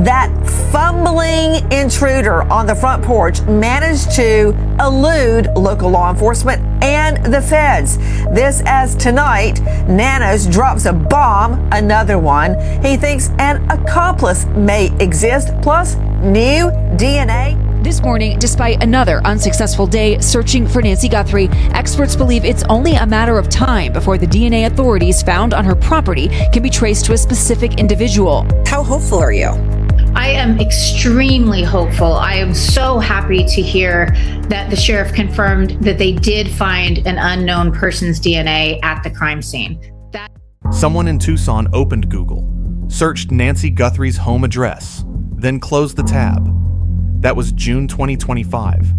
That fumbling intruder on the front porch managed to elude local law enforcement and the feds. This as tonight, Nanos drops a bomb, another one. He thinks an accomplice may exist, plus new DNA. This morning, despite another unsuccessful day searching for Nancy Guthrie, experts believe it's only a matter of time before the DNA authorities found on her property can be traced to a specific individual. How hopeful are you? I am extremely hopeful. I am so happy to hear that the sheriff confirmed that they did find an unknown person's DNA at the crime scene. Someone in Tucson opened Google, searched Nancy Guthrie's home address, then closed the tab. That was June 2025,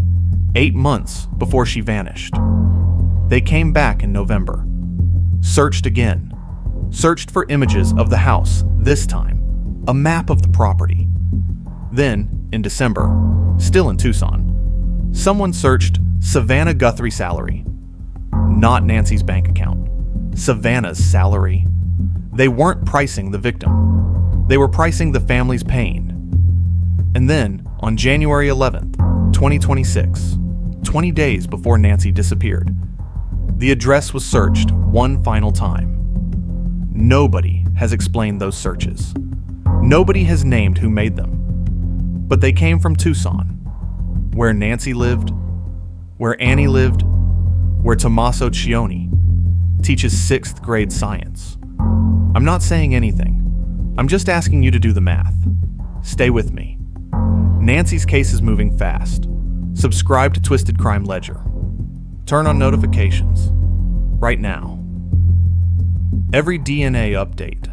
8 months before she vanished. They came back in November, searched again, searched for images of the house, this time, a map of the property. Then, in December, still in Tucson, someone searched Savannah Guthrie salary. Not Nancy's bank account, Savannah's salary. They weren't pricing the victim. They were pricing the family's pain. And then, on January 11th, 2026, 20 days before Nancy disappeared, the address was searched one final time. Nobody has explained those searches. Nobody has named who made them. But they came from Tucson, where Nancy lived, where Annie lived, where Tommaso Cioni teaches 6th grade science. I'm not saying anything. I'm just asking you to do the math. Stay with me. Nancy's case is moving fast. Subscribe to Twisted Crime Ledger. Turn on notifications. Right now. Every DNA update.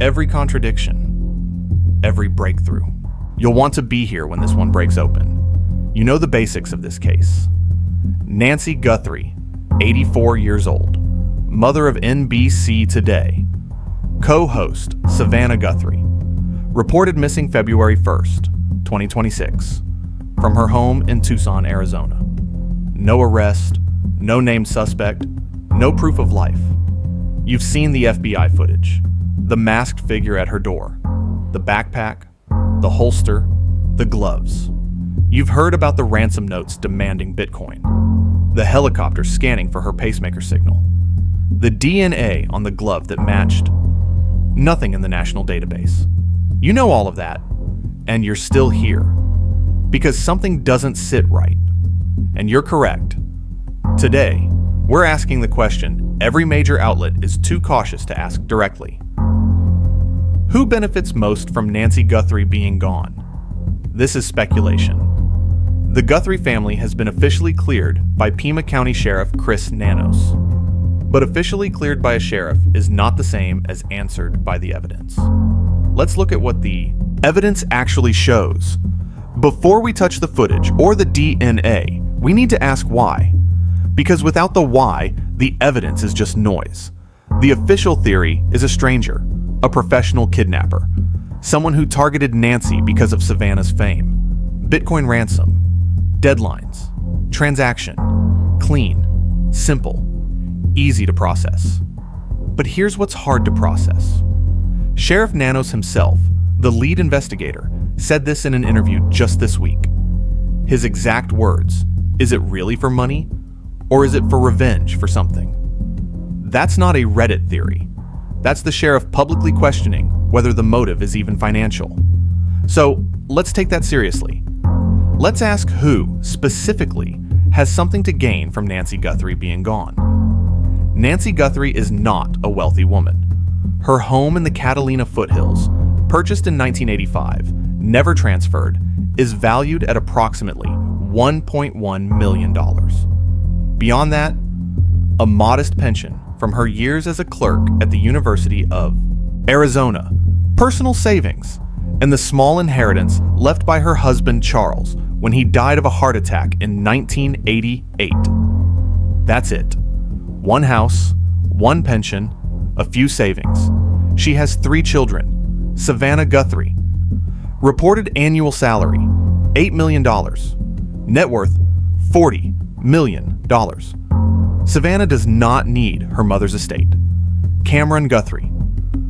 Every contradiction. Every breakthrough. You'll want to be here when this one breaks open. You know the basics of this case. Nancy Guthrie, 84 years old, mother of NBC Today. Co-host Savannah Guthrie. Reported missing February 1st, 2026, from her home in Tucson, Arizona. No arrest, no named suspect, no proof of life. You've seen the FBI footage, the masked figure at her door, the backpack, the holster, the gloves. You've heard about the ransom notes demanding Bitcoin, the helicopter scanning for her pacemaker signal, the DNA on the glove that matched. Nothing in the national database. You know all of that, and you're still here because something doesn't sit right. And you're correct. Today, we're asking the question every major outlet is too cautious to ask directly. Who benefits most from Nancy Guthrie being gone? This is speculation. The Guthrie family has been officially cleared by Pima County Sheriff Chris Nanos. But officially cleared by a sheriff is not the same as answered by the evidence. Let's look at what the evidence actually shows. Before we touch the footage or the DNA, we need to ask why. Because without the why, the evidence is just noise. The official theory is a stranger, a professional kidnapper, someone who targeted Nancy because of Savannah's fame. Bitcoin ransom, deadlines, transaction, clean, simple, easy to process. But here's what's hard to process. Sheriff Nanos himself, the lead investigator, said this in an interview just this week. His exact words, is it really for money? Or is it for revenge for something? That's not a Reddit theory. That's the sheriff publicly questioning whether the motive is even financial. So let's take that seriously. Let's ask who, specifically, has something to gain from Nancy Guthrie being gone. Nancy Guthrie is not a wealthy woman. Her home in the Catalina foothills, purchased in 1985, never transferred, is valued at approximately $1.1 million. Beyond that, a modest pension from her years as a clerk at the University of Arizona, personal savings, and the small inheritance left by her husband Charles when he died of a heart attack in 1988. That's it. One house, one pension, a few savings. She has 3 children. Savannah Guthrie. Reported annual salary, $8 million. Net worth, $40 million. Savannah does not need her mother's estate. Cameron Guthrie.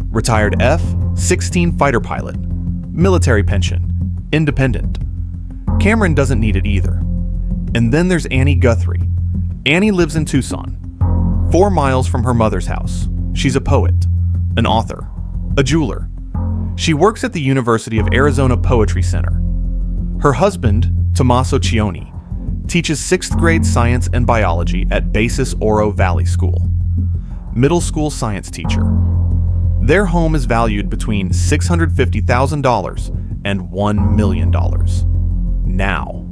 Retired F-16 fighter pilot. military pension, independent. Cameron doesn't need it either. And then there's Annie Guthrie. Annie lives in Tucson, 4 miles from her mother's house. She's a poet, an author, a jeweler. She works at the University of Arizona Poetry Center. Her husband, Tommaso Cioni, teaches 6th grade science and biology at Basis Oro Valley School. Middle school science teacher. Their home is valued between $650,000 and $1 million. Now,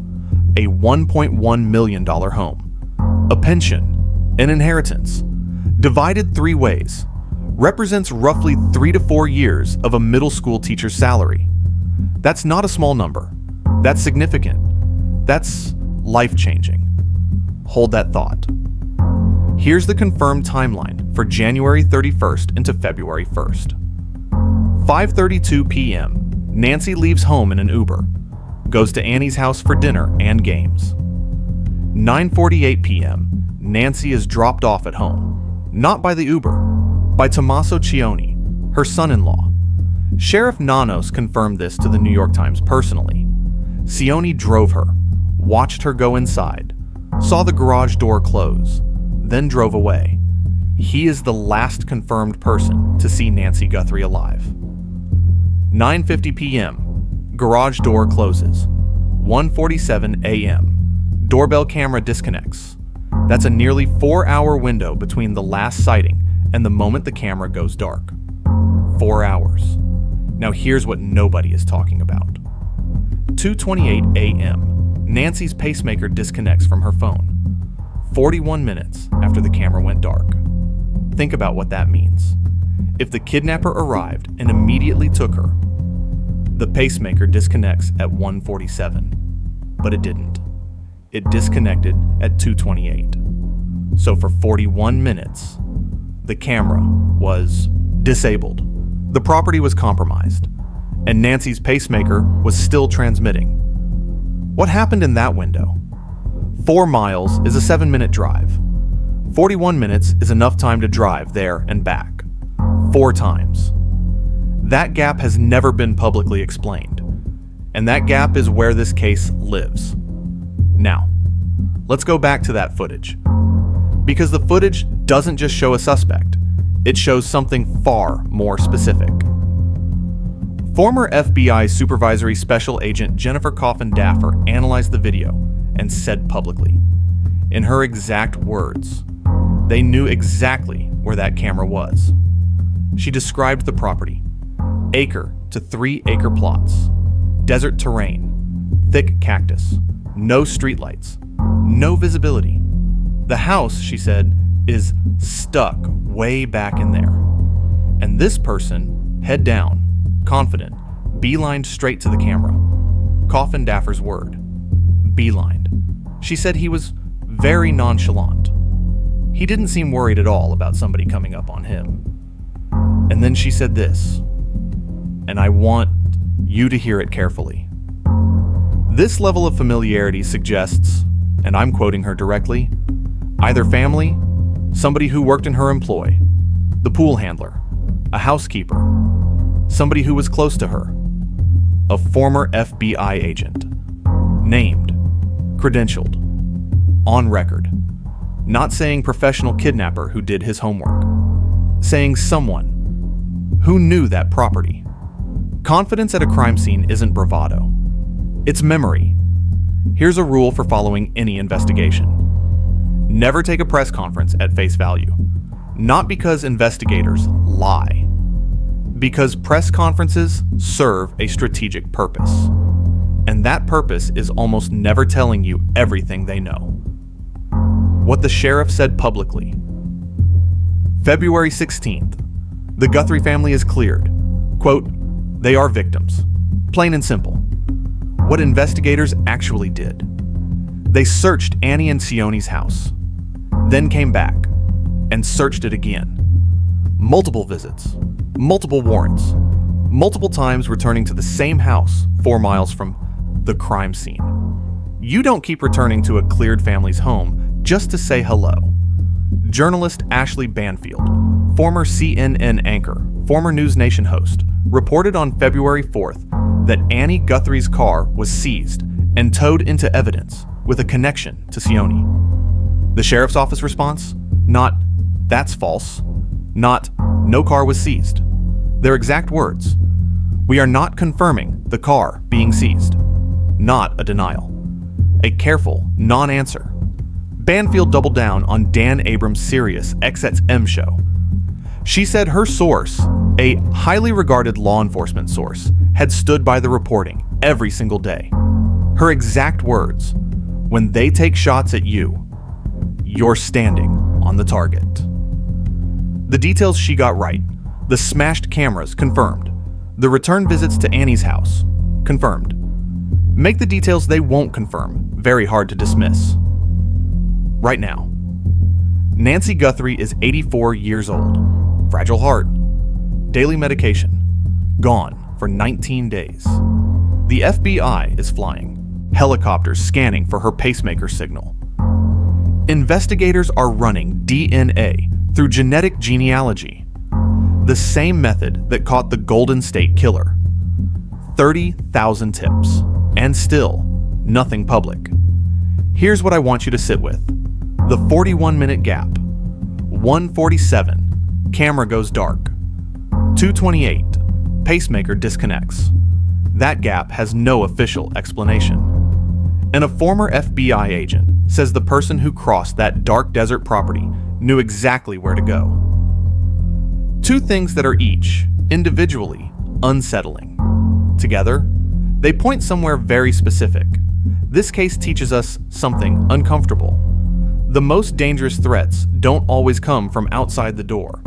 a $1.1 million home, a pension, an inheritance, divided 3 ways, represents roughly 3 to 4 years of a middle school teacher's salary. That's not a small number. That's significant. That's life-changing. Hold that thought. Here's the confirmed timeline for January 31st into February 1st. 5:32 p.m., Nancy leaves home in an Uber, goes to Annie's house for dinner and games. 9:48 p.m., Nancy is dropped off at home, not by the Uber, by Tommaso Cioni, her son-in-law. Sheriff Nanos confirmed this to the New York Times personally. Cioni drove her, watched her go inside, saw the garage door close, then drove away. He is the last confirmed person to see Nancy Guthrie alive. 9:50 p.m., garage door closes. 1:47 a.m., doorbell camera disconnects. That's a nearly 4-hour window between the last sighting and the moment the camera goes dark. 4 hours. Now here's what nobody is talking about. 2:28 a.m., Nancy's pacemaker disconnects from her phone. 41 minutes after the camera went dark. Think about what that means. If the kidnapper arrived and immediately took her, the pacemaker disconnects at 1:47, but it didn't. It disconnected at 2:28. So for 41 minutes, the camera was disabled. The property was compromised, and Nancy's pacemaker was still transmitting. What happened in that window? 4 miles is a 7-minute drive. 41 minutes is enough time to drive there and back. 4 times. That gap has never been publicly explained, and that gap is where this case lives. Now, let's go back to that footage. Because the footage doesn't just show a suspect, it shows something far more specific. Former FBI Supervisory Special Agent Jennifer Coffin-Daffer analyzed the video and said publicly, in her exact words, they knew exactly where that camera was. She described the property: acre to 3-acre plots, desert terrain, thick cactus, no streetlights, no visibility. The house, she said, is stuck way back in there. And this person, head down, confident, beelined straight to the camera. Coffin-Daffer's word. Beelined. She said he was very nonchalant. He didn't seem worried at all about somebody coming up on him. And then she said this, and I want you to hear it carefully. This level of familiarity suggests, and I'm quoting her directly, either family, somebody who worked in her employ, the pool handler, a housekeeper, somebody who was close to her, a former FBI agent, named, credentialed, on record, not saying professional kidnapper who did his homework, saying someone who knew that property. Confidence at a crime scene isn't bravado. It's memory. Here's a rule for following any investigation. Never take a press conference at face value. Not because investigators lie. Because press conferences serve a strategic purpose. And that purpose is almost never telling you everything they know. What the sheriff said publicly. February 16th. The Guthrie family is cleared. Quote, they are victims. Plain and simple. What investigators actually did. They searched Annie and Cioni's house, then came back and searched it again. Multiple visits, multiple warrants, multiple times returning to the same house 4 miles from the crime scene. You don't keep returning to a cleared family's home just to say hello. Journalist Ashley Banfield, former CNN anchor, former News Nation host, reported on February 4th that Annie Guthrie's car was seized and towed into evidence with a connection to Cioni. The sheriff's office response? Not, "That's false." Not, "No car was seized." Their exact words: "We are not confirming the car being seized." Not a denial. A careful non-answer. Banfield doubled down on Dan Abrams' Sirius XM show. She said her source, a highly regarded law enforcement source, had stood by the reporting every single day. Her exact words: "When they take shots at you, you're standing on the target." The details she got right. The smashed cameras confirmed. The return visits to Annie's house confirmed. Make the details they won't confirm very hard to dismiss. Right now, Nancy Guthrie is 84 years old, fragile heart, daily medication, gone for 19 days. The FBI is flying, helicopters scanning for her pacemaker signal. Investigators are running DNA through genetic genealogy, the same method that caught the Golden State Killer. 30,000 tips, and still nothing public. Here's what I want you to sit with. The 41-minute gap. 1:47, camera goes dark. 2:28, pacemaker disconnects. That gap has no official explanation. And a former FBI agent says the person who crossed that dark desert property knew exactly where to go. Two things that are each, individually, unsettling. Together, they point somewhere very specific. This case teaches us something uncomfortable. The most dangerous threats don't always come from outside the door.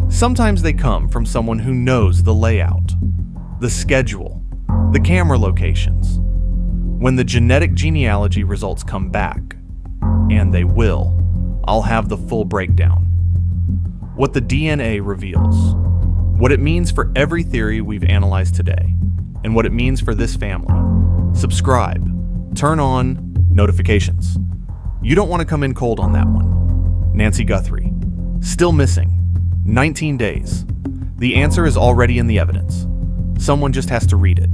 Sometimes they come from someone who knows the layout, the schedule, the camera locations. When the genetic genealogy results come back, and they will, I'll have the full breakdown. What the DNA reveals, what it means for every theory we've analyzed today, and what it means for this family. Subscribe, turn on notifications. You don't want to come in cold on that one. Nancy Guthrie, still missing, 19 days. The answer is already in the evidence. Someone just has to read it.